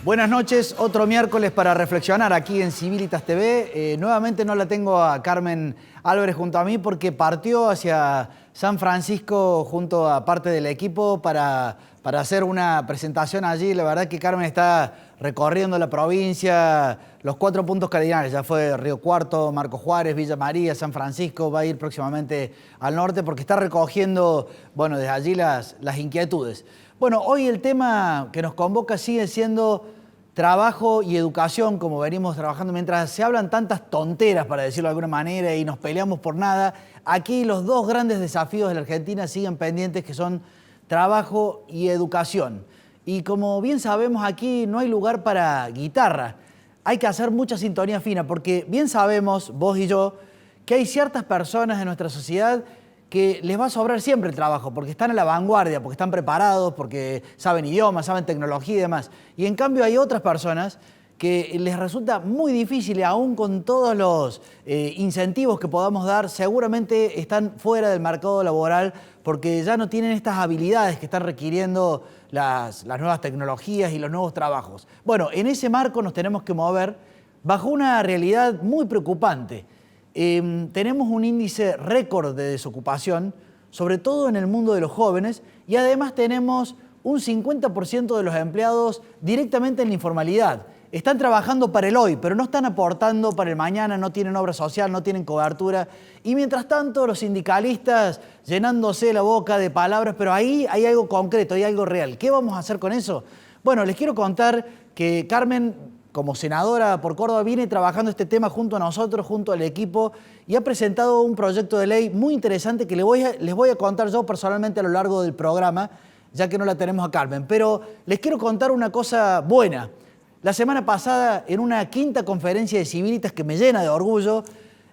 Buenas noches, otro miércoles para reflexionar aquí en Civilitas TV. Nuevamente no la tengo a Carmen Álvarez junto a mí porque partió hacia San Francisco junto a parte del equipo para hacer una presentación allí. La verdad que Carmen está recorriendo la provincia, los 4 puntos cardinales. Ya fue Río Cuarto, Marcos Juárez, Villa María, San Francisco. Va a ir próximamente al norte porque está recogiendo, bueno, desde allí las inquietudes. Bueno, hoy el tema que nos convoca sigue siendo trabajo y educación, como venimos trabajando mientras se hablan tantas tonteras, para decirlo de alguna manera, y nos peleamos por nada. Aquí los dos grandes desafíos de la Argentina siguen pendientes, que son trabajo y educación. Y como bien sabemos, aquí no hay lugar para guitarra. Hay que hacer mucha sintonía fina, porque bien sabemos, vos y yo, que hay ciertas personas en nuestra sociedad que les va a sobrar siempre el trabajo, porque están a la vanguardia, porque están preparados, porque saben idiomas, saben tecnología y demás. Y en cambio hay otras personas que les resulta muy difícil, aún con todos los incentivos que podamos dar, seguramente están fuera del mercado laboral porque ya no tienen estas habilidades que están requiriendo las nuevas tecnologías y los nuevos trabajos. Bueno, en ese marco nos tenemos que mover bajo una realidad muy preocupante. Tenemos un índice récord de desocupación, sobre todo en el mundo de los jóvenes, y además tenemos un 50% de los empleados directamente en la informalidad. Están trabajando para el hoy, pero no están aportando para el mañana, no tienen obra social, no tienen cobertura. Y mientras tanto, los sindicalistas llenándose la boca de palabras, pero ahí hay algo concreto, hay algo real. ¿Qué vamos a hacer con eso? Bueno, les quiero contar que Carmen, como senadora por Córdoba, viene trabajando este tema junto a nosotros, junto al equipo, y ha presentado un proyecto de ley muy interesante que les voy a contar yo personalmente a lo largo del programa, ya que no la tenemos a Carmen. Pero les quiero contar una cosa buena. La semana pasada, en una 5ª conferencia de Civilitas que me llena de orgullo,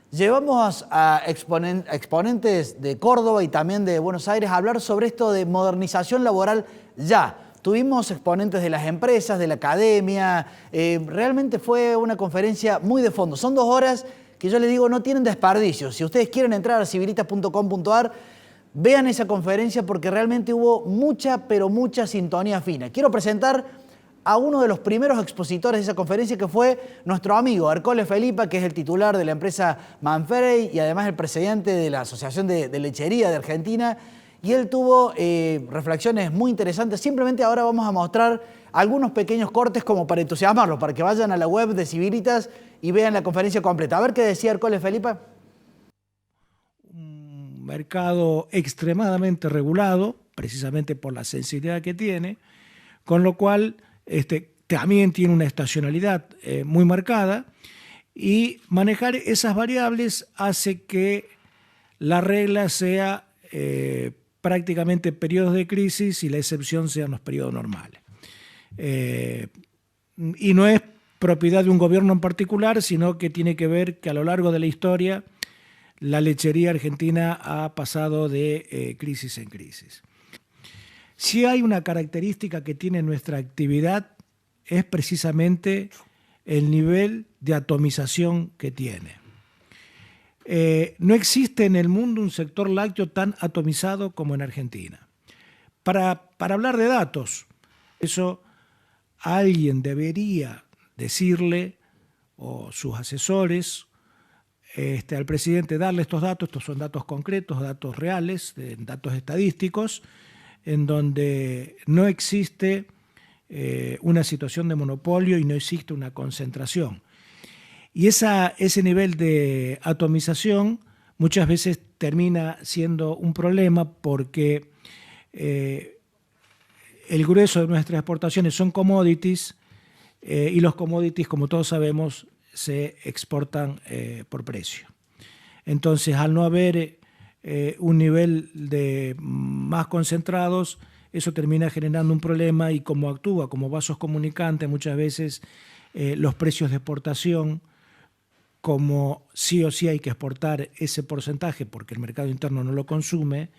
llevamos a exponentes de Córdoba y también de Buenos Aires a hablar sobre esto de modernización laboral ya. Tuvimos exponentes de las empresas, de la academia, realmente fue una conferencia muy de fondo. Son 2 horas que yo les digo no tienen desperdicio. Si ustedes quieren entrar a civilitas.com.ar, vean esa conferencia porque realmente hubo mucha, pero mucha sintonía fina. Quiero presentar a uno de los primeros expositores de esa conferencia, que fue nuestro amigo Ercole Felipa, que es el titular de la empresa Manfrey y además el presidente de la Asociación de Lechería de Argentina. Y él tuvo reflexiones muy interesantes. Simplemente ahora vamos a mostrar algunos pequeños cortes como para entusiasmarlos, para que vayan a la web de Civilitas y vean la conferencia completa. A ver qué decía Ercole Felipa. Un mercado extremadamente regulado, precisamente por la sensibilidad que tiene, con lo cual también tiene una estacionalidad muy marcada, y manejar esas variables hace que la regla sea prácticamente periodos de crisis y la excepción sean los periodos normales. Y no es propiedad de un gobierno en particular, sino que tiene que ver que a lo largo de la historia la lechería argentina ha pasado de crisis en crisis. Si hay una característica que tiene nuestra actividad, es precisamente el nivel de atomización que tiene. No existe en el mundo un sector lácteo tan atomizado como en Argentina. Para hablar de datos, eso alguien debería decirle, o sus asesores, al presidente, darle estos son datos concretos, datos reales, datos estadísticos, en donde no existe una situación de monopolio y no existe una concentración. Y ese nivel de atomización muchas veces termina siendo un problema porque el grueso de nuestras exportaciones son commodities y los commodities, como todos sabemos, se exportan por precio. Entonces, al no haber un nivel de más concentrados, eso termina generando un problema, y como actúa como vasos comunicantes, muchas veces los precios de exportación, como sí o sí hay que exportar ese porcentaje porque el mercado interno no lo consume,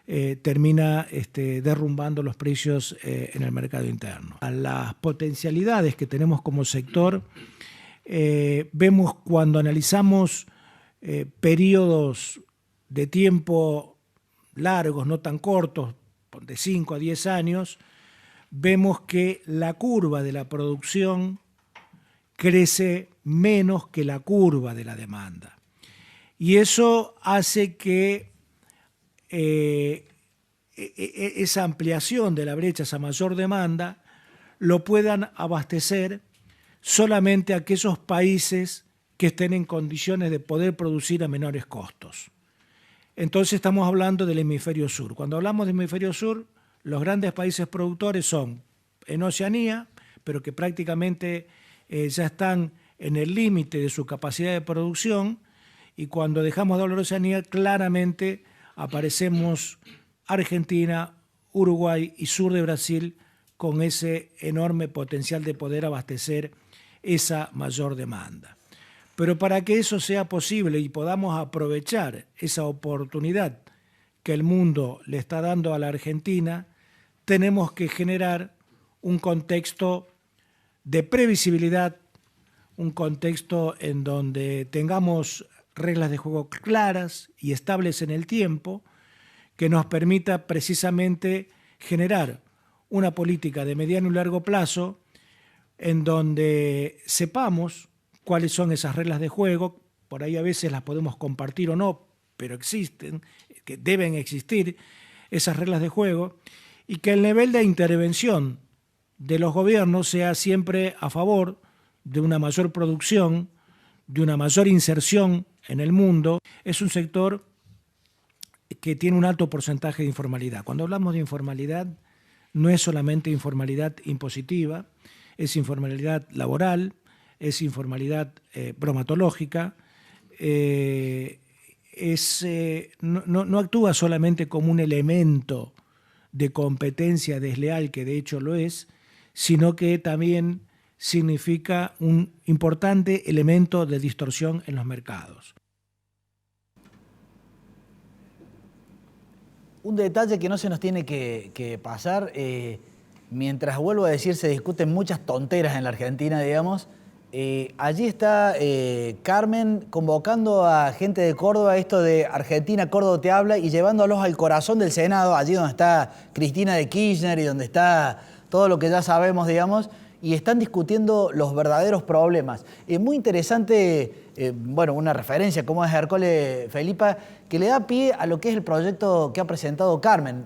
termina derrumbando los precios en el mercado interno. A las potencialidades que tenemos como sector, vemos cuando analizamos periodos de tiempo largos, no tan cortos, de 5 a 10 años, vemos que la curva de la producción crece menos que la curva de la demanda. Y eso hace que esa ampliación de la brecha, esa mayor demanda, lo puedan abastecer solamente aquellos países que estén en condiciones de poder producir a menores costos. Entonces estamos hablando del hemisferio sur. Cuando hablamos del hemisferio sur, los grandes países productores son en Oceanía, pero que prácticamente ya están en el límite de su capacidad de producción, y cuando dejamos de hablar de Oceanía, claramente aparecemos Argentina, Uruguay y sur de Brasil con ese enorme potencial de poder abastecer esa mayor demanda. Pero para que eso sea posible y podamos aprovechar esa oportunidad que el mundo le está dando a la Argentina, tenemos que generar un contexto de previsibilidad, un contexto en donde tengamos reglas de juego claras y estables en el tiempo, que nos permita precisamente generar una política de mediano y largo plazo en donde sepamos cuáles son esas reglas de juego. Por ahí a veces las podemos compartir o no, pero existen, que deben existir esas reglas de juego, y que el nivel de intervención de los gobiernos sea siempre a favor de una mayor producción, de una mayor inserción en el mundo. Es un sector que tiene un alto porcentaje de informalidad. Cuando hablamos de informalidad, no es solamente informalidad impositiva, es informalidad laboral, es informalidad bromatológica, no actúa solamente como un elemento de competencia desleal, que de hecho lo es, sino que también significa un importante elemento de distorsión en los mercados. Un detalle que no se nos tiene que pasar, mientras vuelvo a decir, se discuten muchas tonteras en la Argentina, digamos. Allí está Carmen convocando a gente de Córdoba, esto de Argentina, Córdoba te habla, y llevándolos al corazón del Senado, allí donde está Cristina de Kirchner y donde está todo lo que ya sabemos, digamos, y están discutiendo los verdaderos problemas. Es muy interesante, bueno, una referencia como es Hércules Felipa, que le da pie a lo que es el proyecto que ha presentado Carmen.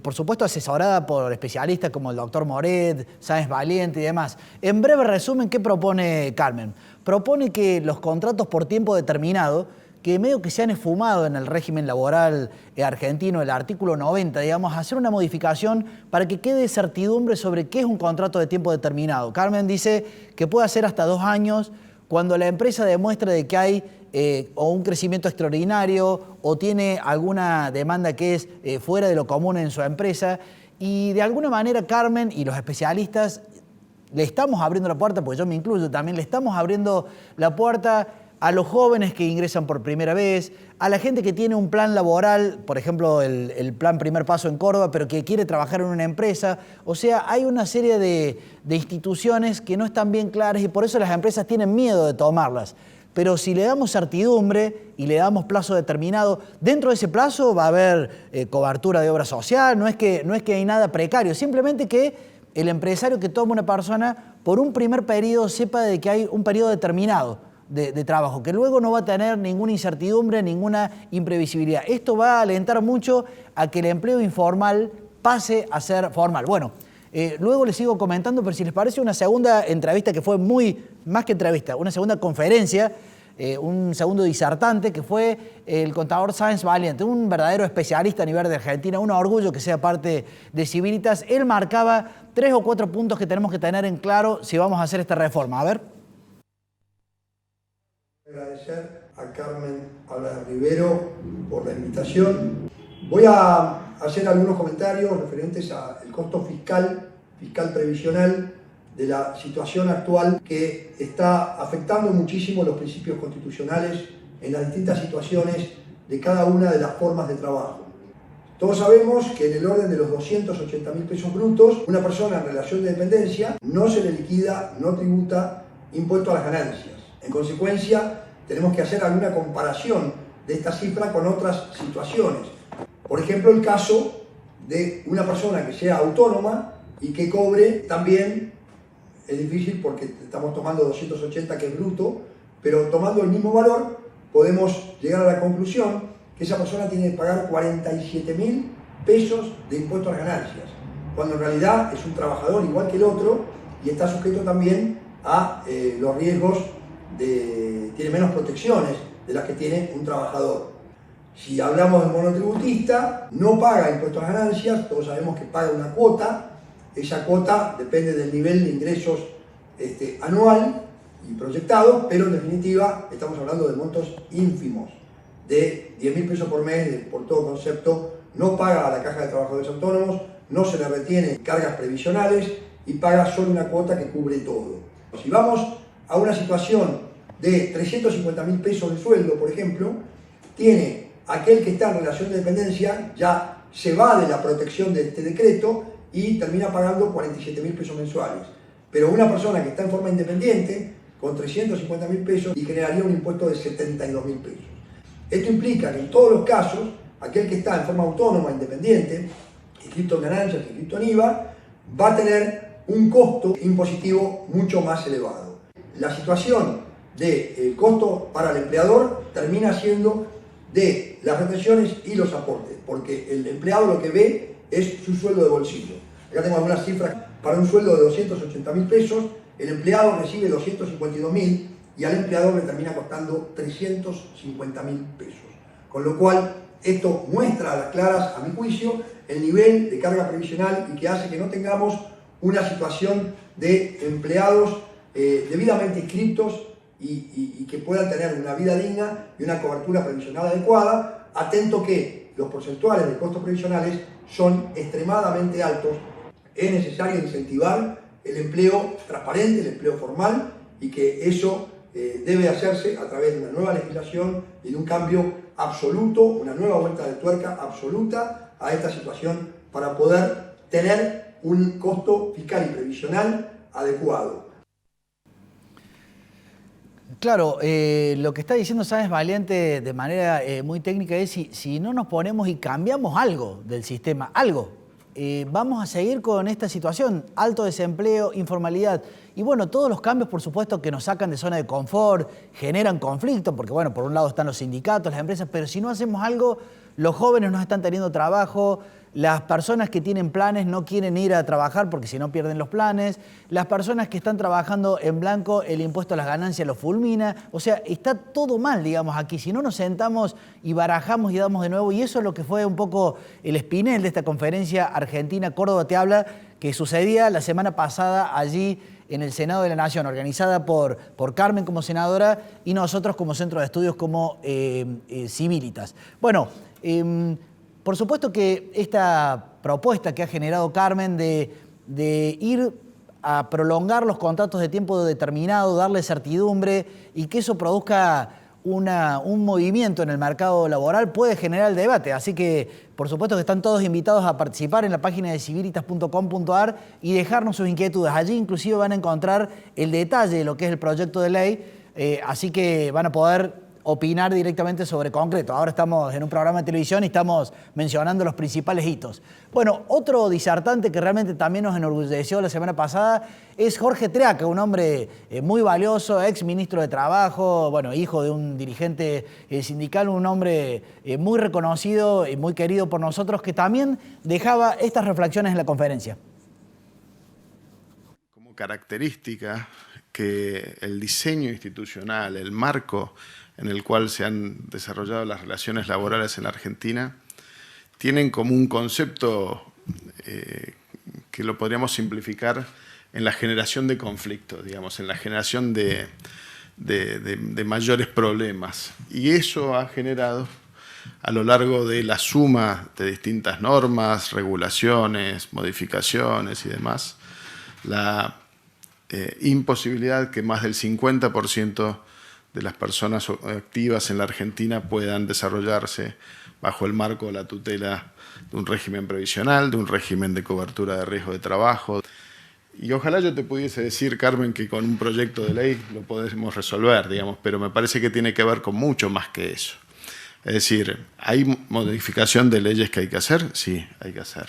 Por supuesto asesorada por especialistas como el doctor Moret, Sáenz Valiente y demás. En breve resumen, ¿qué propone Carmen? Propone que los contratos por tiempo determinado, que medio que se han esfumado en el régimen laboral argentino, el artículo 90, digamos, hacer una modificación para que quede certidumbre sobre qué es un contrato de tiempo determinado. Carmen dice que puede ser hasta 2 años cuando la empresa demuestre de que hay o un crecimiento extraordinario o tiene alguna demanda que es fuera de lo común en su empresa. Y de alguna manera Carmen y los especialistas le estamos abriendo la puerta, porque yo me incluyo también, le estamos abriendo la puerta a los jóvenes que ingresan por primera vez, a la gente que tiene un plan laboral, por ejemplo, el plan Primer Paso en Córdoba, pero que quiere trabajar en una empresa. O sea, hay una serie de instituciones que no están bien claras y por eso las empresas tienen miedo de tomarlas. Pero si le damos certidumbre y le damos plazo determinado, dentro de ese plazo va a haber cobertura de obra social, no es que hay nada precario, simplemente que el empresario que toma una persona por un primer periodo sepa de que hay un periodo determinado de trabajo, que luego no va a tener ninguna incertidumbre, ninguna imprevisibilidad. Esto va a alentar mucho a que el empleo informal pase a ser formal. Bueno, luego les sigo comentando, pero si les parece, una segunda entrevista que fue más que entrevista, una segunda conferencia, un segundo disertante, que fue el contador Sáenz Valiente, un verdadero especialista a nivel de Argentina, un orgullo que sea parte de Civilitas. Él marcaba 3 o 4 puntos que tenemos que tener en claro si vamos a hacer esta reforma. A ver. Agradecer a Carmen Álvarez Rivero por la invitación. Voy a hacer algunos comentarios referentes al costo fiscal previsional de la situación actual que está afectando muchísimo los principios constitucionales en las distintas situaciones de cada una de las formas de trabajo. Todos sabemos que en el orden de los 280.000 pesos brutos, una persona en relación de dependencia no se le liquida, no tributa impuesto a las ganancias. En consecuencia, tenemos que hacer alguna comparación de esta cifra con otras situaciones. Por ejemplo, el caso de una persona que sea autónoma y que cobre también, es difícil porque estamos tomando 280 que es bruto, pero tomando el mismo valor podemos llegar a la conclusión que esa persona tiene que pagar 47.000 pesos de impuesto a las ganancias, cuando en realidad es un trabajador igual que el otro y está sujeto también a los riesgos tiene menos protecciones de las que tiene un trabajador. Si hablamos del monotributista, no paga impuesto a las ganancias, todos sabemos que paga una cuota, esa cuota depende del nivel de ingresos anual y proyectado, pero en definitiva estamos hablando de montos ínfimos, de 10.000 pesos por mes, por todo concepto, no paga a la Caja de Trabajadores Autónomos, no se le retiene cargas previsionales y paga solo una cuota que cubre todo. Si vamos a una situación de 350.000 pesos de sueldo, por ejemplo, tiene aquel que está en relación de dependencia, ya se va de la protección de este decreto y termina pagando 47.000 pesos mensuales. Pero una persona que está en forma independiente, con 350.000 pesos, y generaría un impuesto de 72.000 pesos. Esto implica que en todos los casos, aquel que está en forma autónoma, independiente, inscrito en ganancias, inscrito en IVA, va a tener un costo impositivo mucho más elevado. La situación del costo para el empleador termina siendo de las retenciones y los aportes, porque el empleado lo que ve es su sueldo de bolsillo. Acá tengo algunas cifras. Para un sueldo de 280.000 pesos, el empleado recibe 252.000 y al empleador le termina costando 350.000 pesos. Con lo cual, esto muestra a las claras, a mi juicio, el nivel de carga previsional y que hace que no tengamos una situación de empleados debidamente inscritos y que puedan tener una vida digna y una cobertura previsional adecuada, atento que los porcentuales de costos previsionales son extremadamente altos. Es necesario incentivar el empleo transparente, el empleo formal, y que eso debe hacerse a través de una nueva legislación y de un cambio absoluto, una nueva vuelta de tuerca absoluta a esta situación para poder tener un costo fiscal y previsional adecuado. Claro, lo que está diciendo Sáenz Valiente de manera muy técnica es si no nos ponemos y cambiamos algo del sistema, vamos a seguir con esta situación, alto desempleo, informalidad. Y bueno, todos los cambios, por supuesto, que nos sacan de zona de confort, generan conflicto, porque bueno, por un lado están los sindicatos, las empresas, pero si no hacemos algo, los jóvenes no están teniendo trabajo, las personas que tienen planes no quieren ir a trabajar porque si no pierden los planes, las personas que están trabajando en blanco, el impuesto a las ganancias los fulmina, o sea, está todo mal, digamos, aquí. Si no nos sentamos y barajamos y damos de nuevo, y eso es lo que fue un poco el espinel de esta conferencia Argentina, Córdoba te habla, que sucedía la semana pasada allí en el Senado de la Nación, organizada por Carmen como senadora y nosotros como Centro de Estudios como Civilitas. Bueno, por supuesto que esta propuesta que ha generado Carmen de ir a prolongar los contratos de tiempo determinado, darle certidumbre y que eso produzca un movimiento en el mercado laboral puede generar el debate. Así que, por supuesto que están todos invitados a participar en la página de civilitas.com.ar y dejarnos sus inquietudes. Allí inclusive van a encontrar el detalle de lo que es el proyecto de ley, así que van a poder opinar directamente sobre concreto. Ahora estamos en un programa de televisión y estamos mencionando los principales hitos. Bueno, otro disertante que realmente también nos enorgulleció la semana pasada es Jorge Treaca, un hombre muy valioso, ex ministro de Trabajo, bueno, hijo de un dirigente sindical, un hombre muy reconocido y muy querido por nosotros, que también dejaba estas reflexiones en la conferencia. Como característica que el diseño institucional, el marco en el cual se han desarrollado las relaciones laborales en la Argentina, tienen como un concepto que lo podríamos simplificar en la generación de conflictos, digamos, en la generación de mayores problemas. Y eso ha generado, a lo largo de la suma de distintas normas, regulaciones, modificaciones y demás, la imposibilidad que más del 50% de las personas activas en la Argentina puedan desarrollarse bajo el marco de la tutela de un régimen previsional, de un régimen de cobertura de riesgo de trabajo. Y ojalá yo te pudiese decir, Carmen, que con un proyecto de ley lo podemos resolver, digamos, pero me parece que tiene que ver con mucho más que eso. Es decir, ¿hay modificación de leyes que hay que hacer? Sí, hay que hacer.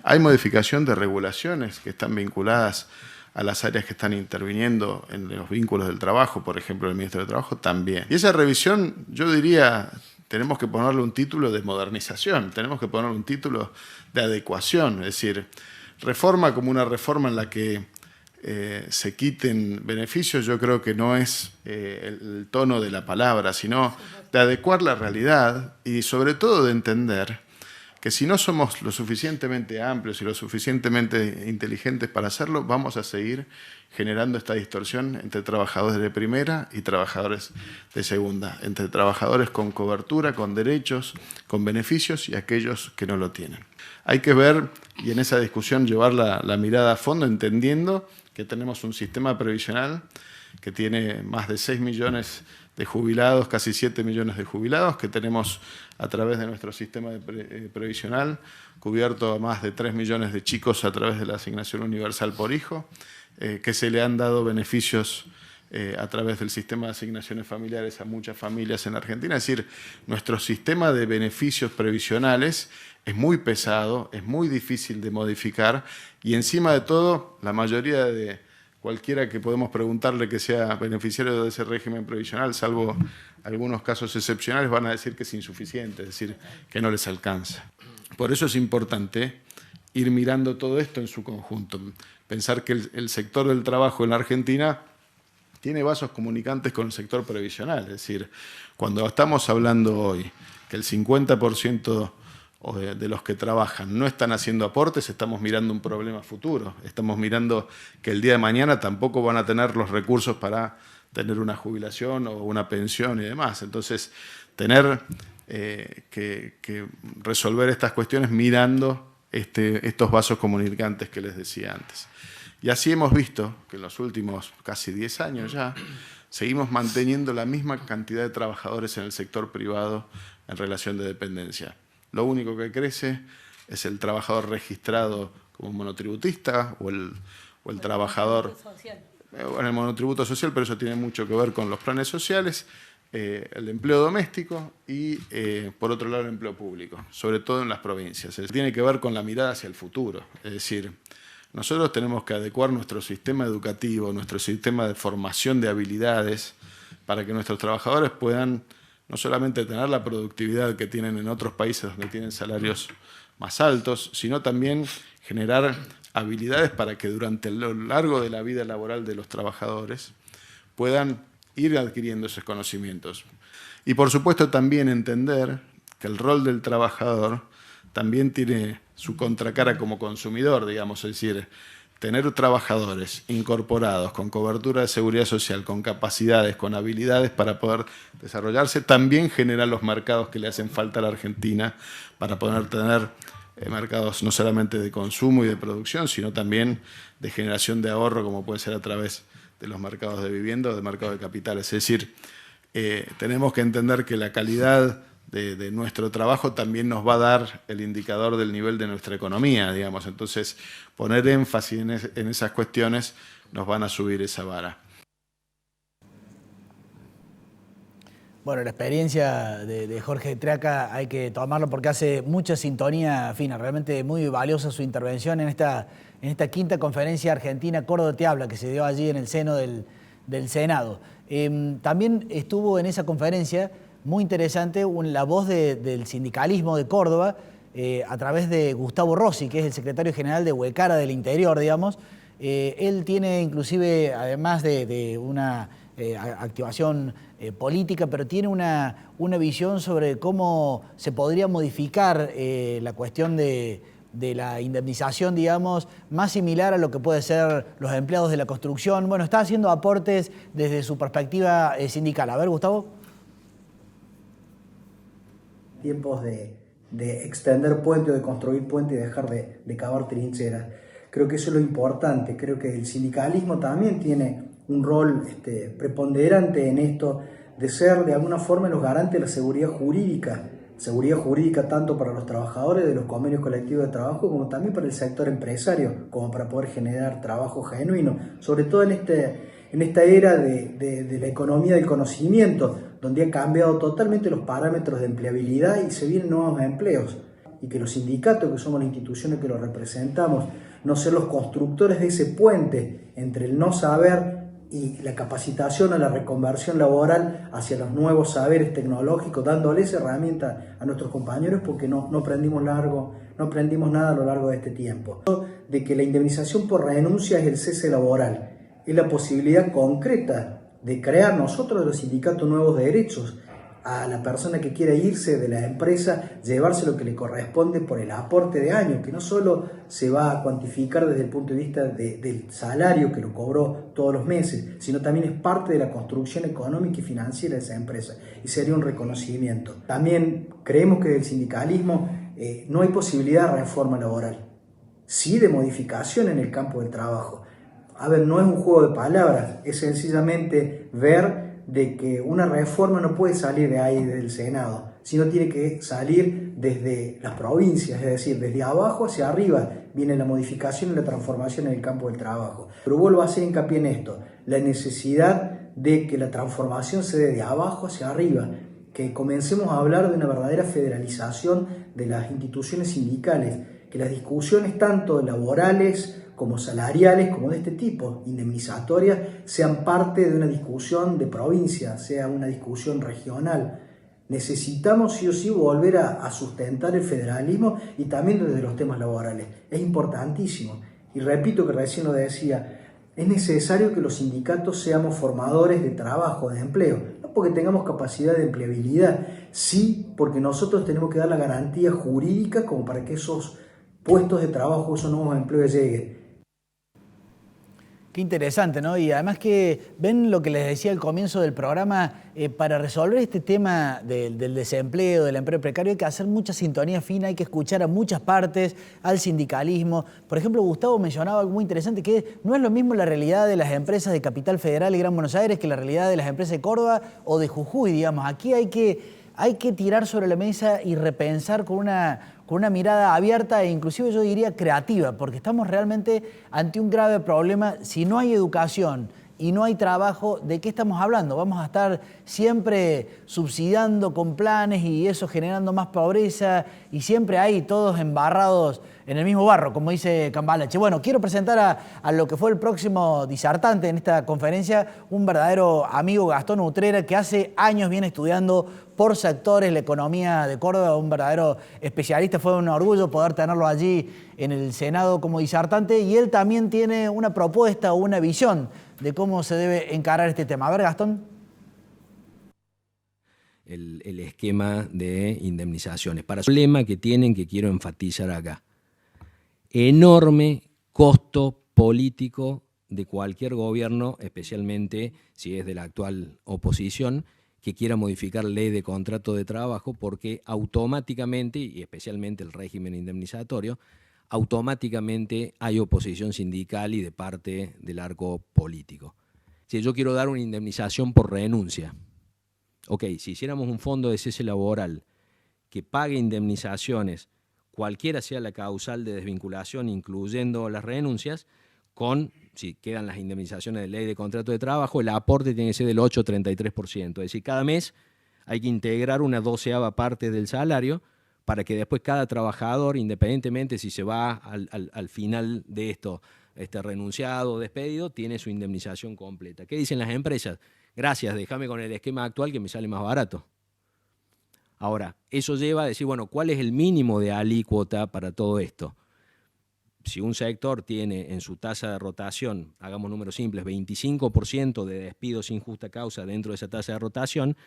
¿Hay modificación de regulaciones que están vinculadas a las áreas que están interviniendo en los vínculos del trabajo, por ejemplo, el Ministerio de Trabajo? También. Y esa revisión, yo diría, tenemos que ponerle un título de modernización, tenemos que ponerle un título de adecuación, es decir, reforma como una reforma en la que se quiten beneficios, yo creo que no es el tono de la palabra, sino de adecuar la realidad y sobre todo de entender que si no somos lo suficientemente amplios y lo suficientemente inteligentes para hacerlo, vamos a seguir generando esta distorsión entre trabajadores de primera y trabajadores de segunda, entre trabajadores con cobertura, con derechos, con beneficios y aquellos que no lo tienen. Hay que ver, y en esa discusión llevar la mirada a fondo, entendiendo que tenemos un sistema previsional que tiene más de 6 millones de jubilados, casi 7 millones de jubilados, que tenemos a través de nuestro sistema previsional cubierto a más de 3 millones de chicos a través de la asignación universal por hijo, que se le han dado beneficios a través del sistema de asignaciones familiares a muchas familias en la Argentina. Es decir, nuestro sistema de beneficios previsionales es muy pesado, es muy difícil de modificar y encima de todo, la mayoría de cualquiera que podemos preguntarle que sea beneficiario de ese régimen previsional, salvo algunos casos excepcionales, van a decir que es insuficiente, es decir, que no les alcanza. Por eso es importante ir mirando todo esto en su conjunto. Pensar que el sector del trabajo en la Argentina tiene vasos comunicantes con el sector previsional. Es decir, cuando estamos hablando hoy que el 50% de los que trabajan no están haciendo aportes, estamos mirando un problema futuro. Estamos mirando que el día de mañana tampoco van a tener los recursos para tener una jubilación o una pensión y demás. Entonces, tener que resolver estas cuestiones mirando estos vasos comunicantes que les decía antes. Y así hemos visto que en los últimos casi 10 años ya seguimos manteniendo la misma cantidad de trabajadores en el sector privado en relación de dependencia. Lo único que crece es el trabajador registrado como monotributista o el trabajador en el monotributo social, pero eso tiene mucho que ver con los planes sociales, el empleo doméstico y, por otro lado, el empleo público, sobre todo en las provincias. Tiene que ver con la mirada hacia el futuro, es decir, nosotros tenemos que adecuar nuestro sistema educativo, nuestro sistema de formación de habilidades para que nuestros trabajadores puedan no solamente tener la productividad que tienen en otros países donde tienen salarios más altos, sino también generar habilidades para que durante lo largo de la vida laboral de los trabajadores puedan ir adquiriendo esos conocimientos. Y por supuesto también entender que el rol del trabajador también tiene su contracara como consumidor, digamos, es decir, tener trabajadores incorporados con cobertura de seguridad social, con capacidades, con habilidades para poder desarrollarse, también genera los mercados que le hacen falta a la Argentina para poder tener mercados no solamente de consumo y de producción, sino también de generación de ahorro, como puede ser a través de los mercados de vivienda o de mercados de capitales. Es decir, tenemos que entender que la calidad de nuestro trabajo también nos va a dar el indicador del nivel de nuestra economía, digamos. Entonces, poner énfasis en esas cuestiones nos van a subir esa vara. Bueno, la experiencia de Jorge Triaca hay que tomarlo porque hace mucha sintonía fina, realmente muy valiosa su intervención en esta quinta conferencia argentina Córdoba te habla, que se dio allí en el seno del Senado. También estuvo en esa conferencia, muy interesante, la voz del sindicalismo de Córdoba, a través de Gustavo Rossi, que es el secretario general de Huecara del Interior, digamos. Él tiene inclusive, además de una activación política, pero tiene una visión sobre cómo se podría modificar la cuestión de la indemnización, digamos, más similar a lo que puede ser los empleados de la construcción. Bueno, está haciendo aportes desde su perspectiva sindical. A ver, Gustavo. Tiempos de extender puente o de construir puente y dejar de cavar trincheras. Creo que eso es lo importante. Creo que el sindicalismo también tiene un rol preponderante en esto de ser de alguna forma los garantes de la seguridad jurídica tanto para los trabajadores de los convenios colectivos de trabajo como también para el sector empresario, como para poder generar trabajo genuino, sobre todo en esta era de la economía del conocimiento, donde ha cambiado totalmente los parámetros de empleabilidad y se vienen nuevos empleos. Y que los sindicatos, que somos las instituciones que los representamos, no ser los constructores de ese puente entre el no saber y la capacitación o la reconversión laboral hacia los nuevos saberes tecnológicos, dándoles herramientas a nuestros compañeros, porque no aprendimos nada a lo largo de este tiempo. De que la indemnización por renuncia es el cese laboral, es la posibilidad concreta de crear nosotros de los sindicatos nuevos derechos a la persona que quiera irse de la empresa, llevarse lo que le corresponde por el aporte de año, que no solo se va a cuantificar desde el punto de vista del salario que lo cobró todos los meses, sino también es parte de la construcción económica y financiera de esa empresa, y sería un reconocimiento. También creemos que del sindicalismo no hay posibilidad de reforma laboral, sí de modificación en el campo del trabajo. A ver, no es un juego de palabras, es sencillamente ver de que una reforma no puede salir de ahí, del Senado, sino tiene que salir desde las provincias, es decir, desde abajo hacia arriba viene la modificación y la transformación en el campo del trabajo. Pero vuelvo a hacer hincapié en esto, la necesidad de que la transformación se dé de abajo hacia arriba, que comencemos a hablar de una verdadera federalización de las instituciones sindicales, que las discusiones tanto laborales como salariales, como de este tipo, indemnizatorias, sean parte de una discusión de provincia, sea una discusión regional. Necesitamos sí o sí volver a sustentar el federalismo y también desde los temas laborales. Es importantísimo. Y repito que recién lo decía, es necesario que los sindicatos seamos formadores de trabajo, de empleo, no porque tengamos capacidad de empleabilidad, sí porque nosotros tenemos que dar la garantía jurídica como para que esos puestos de trabajo, esos nuevos empleos lleguen. Qué interesante, ¿no? Y además que ven lo que les decía al comienzo del programa, para resolver este tema del desempleo, del empleo precario, hay que hacer mucha sintonía fina, hay que escuchar a muchas partes, al sindicalismo. Por ejemplo, Gustavo mencionaba algo muy interesante, que no es lo mismo la realidad de las empresas de Capital Federal y Gran Buenos Aires que la realidad de las empresas de Córdoba o de Jujuy, digamos. Aquí hay que tirar sobre la mesa y repensar con una mirada abierta e inclusive yo diría creativa, porque estamos realmente ante un grave problema. Si no hay educación y no hay trabajo, ¿de qué estamos hablando? Vamos a estar siempre subsidiando con planes y eso generando más pobreza y siempre ahí todos embarrados en el mismo barro, como dice Cambalache. Bueno, quiero presentar a lo que fue el próximo disertante en esta conferencia, un verdadero amigo, Gastón Utrera, que hace años viene estudiando por sectores la economía de Córdoba, un verdadero especialista. Fue un orgullo poder tenerlo allí en el Senado como disertante, y él también tiene una propuesta o una visión de cómo se debe encarar este tema. A ver, Gastón. El esquema de indemnizaciones. Para el problema que tienen, que quiero enfatizar acá, enorme costo político de cualquier gobierno, especialmente si es de la actual oposición, que quiera modificar la ley de contrato de trabajo, porque automáticamente, y especialmente el régimen indemnizatorio, automáticamente hay oposición sindical y de parte del arco político. Si yo quiero dar una indemnización por renuncia, ok, si hiciéramos un fondo de cese laboral que pague indemnizaciones, cualquiera sea la causal de desvinculación, incluyendo las renuncias, si quedan las indemnizaciones de ley de contrato de trabajo, el aporte tiene que ser del 8,33%. Es decir, cada mes hay que integrar una 12ª parte del salario para que después cada trabajador, independientemente si se va al final de esto, renunciado o despedido, tiene su indemnización completa. ¿Qué dicen las empresas? Gracias, déjame con el esquema actual que me sale más barato. Ahora, eso lleva a decir, bueno, ¿cuál es el mínimo de alícuota para todo esto? Si un sector tiene en su tasa de rotación, hagamos números simples, 25% de despidos sin justa causa dentro de esa tasa de rotación,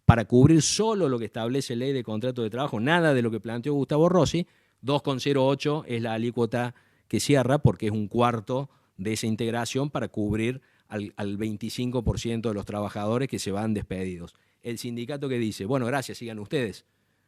para cubrir solo lo que establece ley de contrato de trabajo, nada de lo que planteó Gustavo Rossi, 2,08 es la alícuota que cierra, porque es un cuarto de esa integración para cubrir al 25% de los trabajadores que se van despedidos. El sindicato que dice, bueno, gracias, sigan ustedes.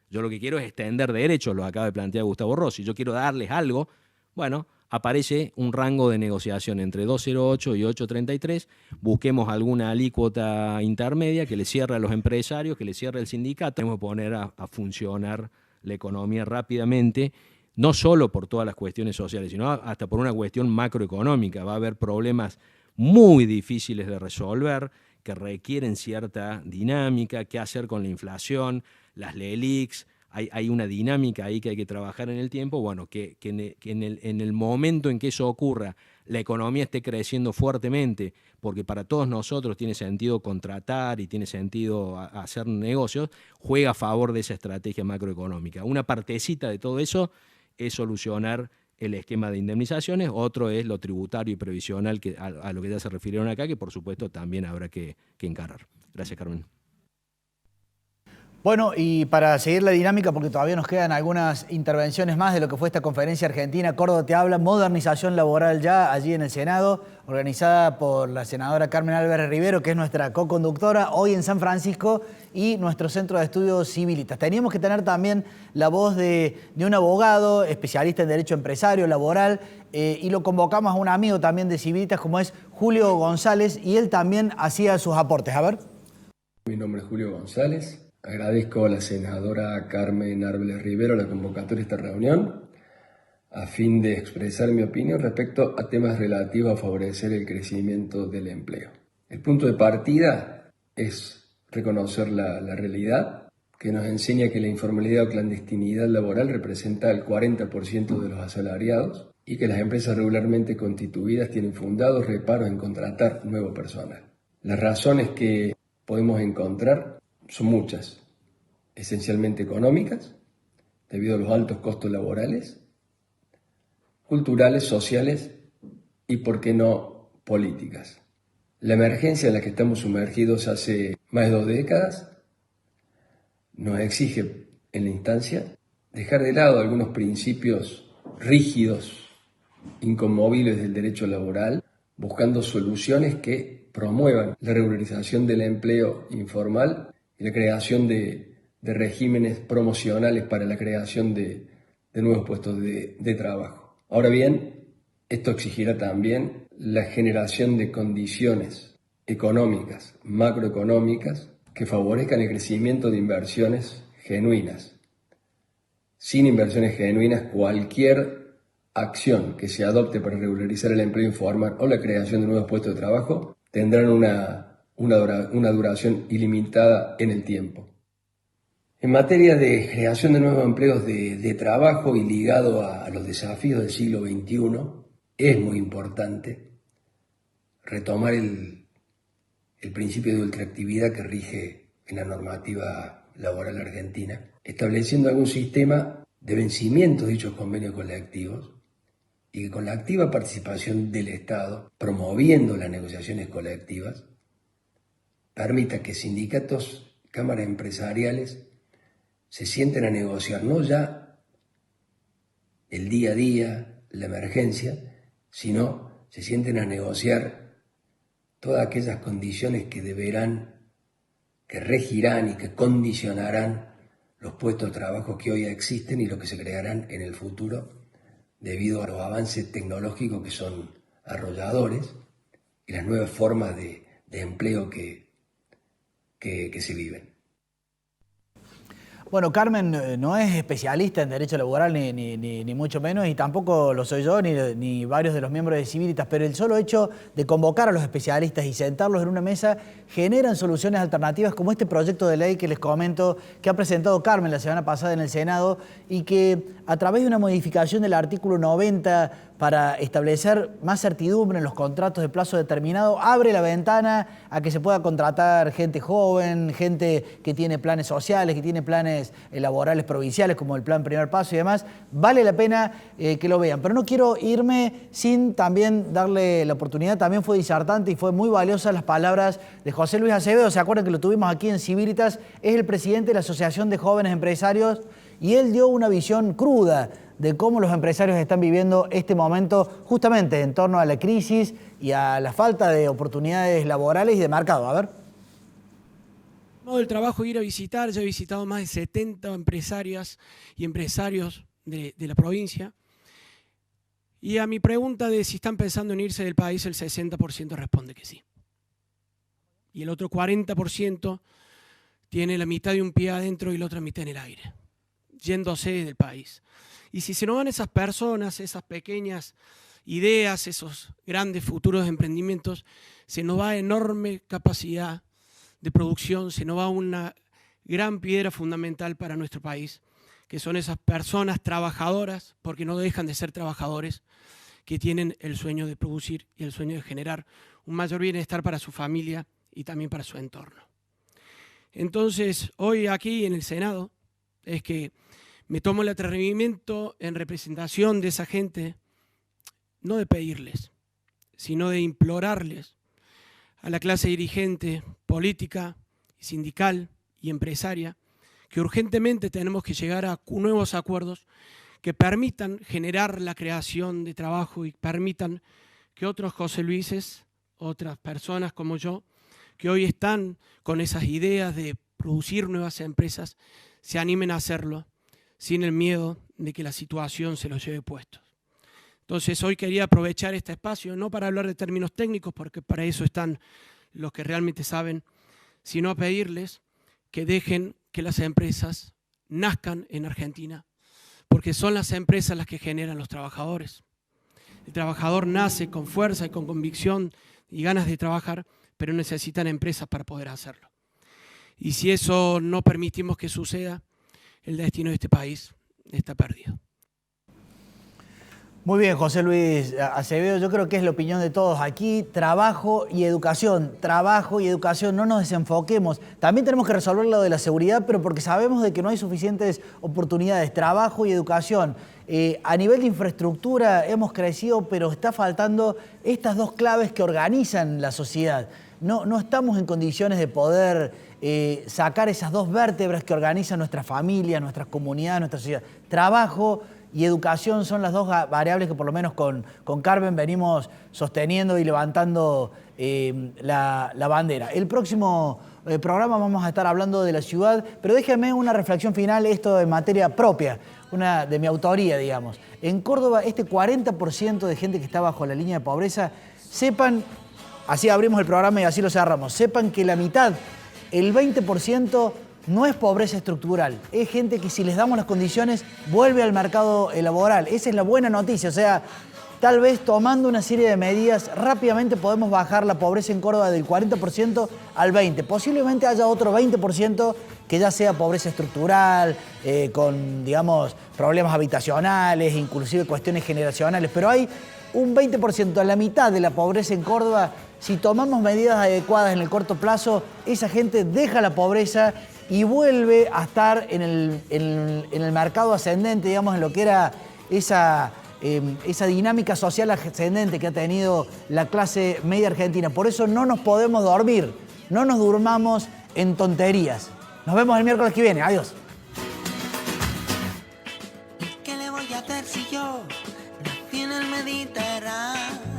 Yo lo que quiero es extender derechos, lo acaba de plantear Gustavo Rossi. Yo quiero darles algo. Bueno, aparece un rango de negociación entre 2,08 y 8,33. Busquemos alguna alícuota intermedia que le cierre a los empresarios, que le cierre el sindicato. Tenemos que poner a funcionar la economía rápidamente, no solo por todas las cuestiones sociales, sino hasta por una cuestión macroeconómica. Va a haber problemas muy difíciles de resolver, que requieren cierta dinámica, qué hacer con la inflación, las LELIQs. Hay una dinámica ahí que hay que trabajar en el tiempo. Bueno, que en el momento en que eso ocurra, la economía esté creciendo fuertemente, porque para todos nosotros tiene sentido contratar y tiene sentido hacer negocios, juega a favor de esa estrategia macroeconómica. Una partecita de todo eso es solucionar el esquema de indemnizaciones, otro es lo tributario y previsional, a lo que ya se refirieron acá, que por supuesto también habrá que encarar. Gracias, Carmen. Bueno, y para seguir la dinámica, porque todavía nos quedan algunas intervenciones más de lo que fue esta conferencia argentina, Córdoba te habla, modernización laboral ya, allí en el Senado, organizada por la senadora Carmen Álvarez Rivero, que es nuestra co-conductora, hoy en San Francisco, y nuestro Centro de Estudios Civilitas. Teníamos que tener también la voz de un abogado, especialista en Derecho Empresario, Laboral, y lo convocamos a un amigo también de Civilitas, como es Julio González, y él también hacía sus aportes. A ver. Mi nombre es Julio González. Agradezco a la senadora Carmen Álvarez Rivero la convocatoria de esta reunión a fin de expresar mi opinión respecto a temas relativos a favorecer el crecimiento del empleo. El punto de partida es reconocer la realidad que nos enseña que la informalidad o clandestinidad laboral representa el 40% de los asalariados y que las empresas regularmente constituidas tienen fundados reparos en contratar nuevo personal. Las razones que podemos encontrar son muchas, esencialmente económicas, debido a los altos costos laborales, culturales, sociales y, por qué no, políticas. La emergencia en la que estamos sumergidos hace más de 2 décadas nos exige, en la instancia, dejar de lado algunos principios rígidos, inconmovibles del derecho laboral, buscando soluciones que promuevan la regularización del empleo informal y la creación de regímenes promocionales para la creación de nuevos puestos de trabajo. Ahora bien, esto exigirá también la generación de condiciones económicas, macroeconómicas, que favorezcan el crecimiento de inversiones genuinas. Sin inversiones genuinas, cualquier acción que se adopte para regularizar el empleo informal o la creación de nuevos puestos de trabajo tendrán una duración ilimitada en el tiempo. En materia de creación de nuevos empleos de trabajo y ligado a los desafíos del siglo XXI, es muy importante retomar el principio de ultraactividad que rige en la normativa laboral argentina, estableciendo algún sistema de vencimiento de dichos convenios colectivos y que con la activa participación del Estado, promoviendo las negociaciones colectivas, permita que sindicatos, cámaras empresariales se sienten a negociar no ya el día a día, la emergencia, sino se sienten a negociar todas aquellas condiciones que que regirán y que condicionarán los puestos de trabajo que hoy existen y los que se crearán en el futuro debido a los avances tecnológicos que son arrolladores y las nuevas formas de empleo que se viven. Bueno, Carmen no es especialista en derecho laboral ni mucho menos, y tampoco lo soy yo ni varios de los miembros de Civilitas, pero el solo hecho de convocar a los especialistas y sentarlos en una mesa generan soluciones alternativas como este proyecto de ley que les comento que ha presentado Carmen la semana pasada en el Senado y que a través de una modificación del artículo 90 para establecer más certidumbre en los contratos de plazo determinado, abre la ventana a que se pueda contratar gente joven, gente que tiene planes sociales, que tiene planes laborales provinciales como el Plan Primer Paso y demás. Vale la pena que lo vean. Pero no quiero irme sin también darle la oportunidad. También fue disertante y fue muy valiosa las palabras de José Luis Acevedo. ¿Se acuerdan que lo tuvimos aquí en Civilitas? Es el presidente de la Asociación de Jóvenes Empresarios y él dio una visión cruda de cómo los empresarios están viviendo este momento justamente en torno a la crisis y a la falta de oportunidades laborales y de mercado. A ver. Del trabajo, ir a visitar, ya he visitado más de 70 empresarias y empresarios de la provincia. Y a mi pregunta de si están pensando en irse del país, el 60% responde que sí. Y el otro 40% tiene la mitad de un pie adentro y la otra mitad en el aire. yéndose del país. Y si se nos van esas personas, esas pequeñas ideas, esos grandes futuros emprendimientos, se nos va enorme capacidad de producción, se nos va una gran piedra fundamental para nuestro país, que son esas personas trabajadoras, porque no dejan de ser trabajadores, que tienen el sueño de producir y el sueño de generar un mayor bienestar para su familia y también para su entorno. Entonces, hoy aquí en el Senado es que me tomo el atrevimiento en representación de esa gente, no de pedirles, sino de implorarles a la clase dirigente, política, sindical y empresaria, que urgentemente tenemos que llegar a nuevos acuerdos que permitan generar la creación de trabajo y permitan que otros José Luises, otras personas como yo, que hoy están con esas ideas de producir nuevas empresas, se animen a hacerlo sin el miedo de que la situación se los lleve puestos. Entonces hoy quería aprovechar este espacio, no para hablar de términos técnicos, porque para eso están los que realmente saben, sino a pedirles que dejen que las empresas nazcan en Argentina, porque son las empresas las que generan los trabajadores. El trabajador nace con fuerza y con convicción y ganas de trabajar, pero necesitan empresas para poder hacerlo. Y si eso no permitimos que suceda, el destino de este país está perdido. Muy bien, José Luis Acevedo, yo creo que es la opinión de todos aquí, trabajo y educación, no nos desenfoquemos. También tenemos que resolver lo de la seguridad, pero porque sabemos de que no hay suficientes oportunidades, trabajo y educación. A nivel de infraestructura hemos crecido, pero está faltando estas dos claves que organizan la sociedad. No estamos en condiciones de poder sacar esas dos vértebras que organizan nuestra familia, nuestras comunidades, nuestra sociedad. Trabajo y educación son las dos variables que por lo menos con Carmen venimos sosteniendo y levantando la bandera. El próximo programa vamos a estar hablando de la ciudad, pero déjeme una reflexión final, esto en materia propia, una de mi autoría, digamos. En Córdoba, este 40% de gente que está bajo la línea de pobreza, sepan, así abrimos el programa y así lo cerramos, sepan que la mitad, el 20%, no es pobreza estructural, es gente que si les damos las condiciones vuelve al mercado laboral. Esa es la buena noticia, o sea, tal vez tomando una serie de medidas rápidamente podemos bajar la pobreza en Córdoba del 40% al 20%. Posiblemente haya otro 20% que ya sea pobreza estructural, con, digamos, problemas habitacionales, inclusive cuestiones generacionales, pero hay un 20%, la mitad de la pobreza en Córdoba. Si tomamos medidas adecuadas en el corto plazo, esa gente deja la pobreza y vuelve a estar en el mercado ascendente, digamos, en lo que era esa dinámica social ascendente que ha tenido la clase media argentina. Por eso no nos podemos dormir, no nos durmamos en tonterías. Nos vemos el miércoles que viene. Adiós. ¿Qué le voy a hacer si yo nací en el Mediterráneo?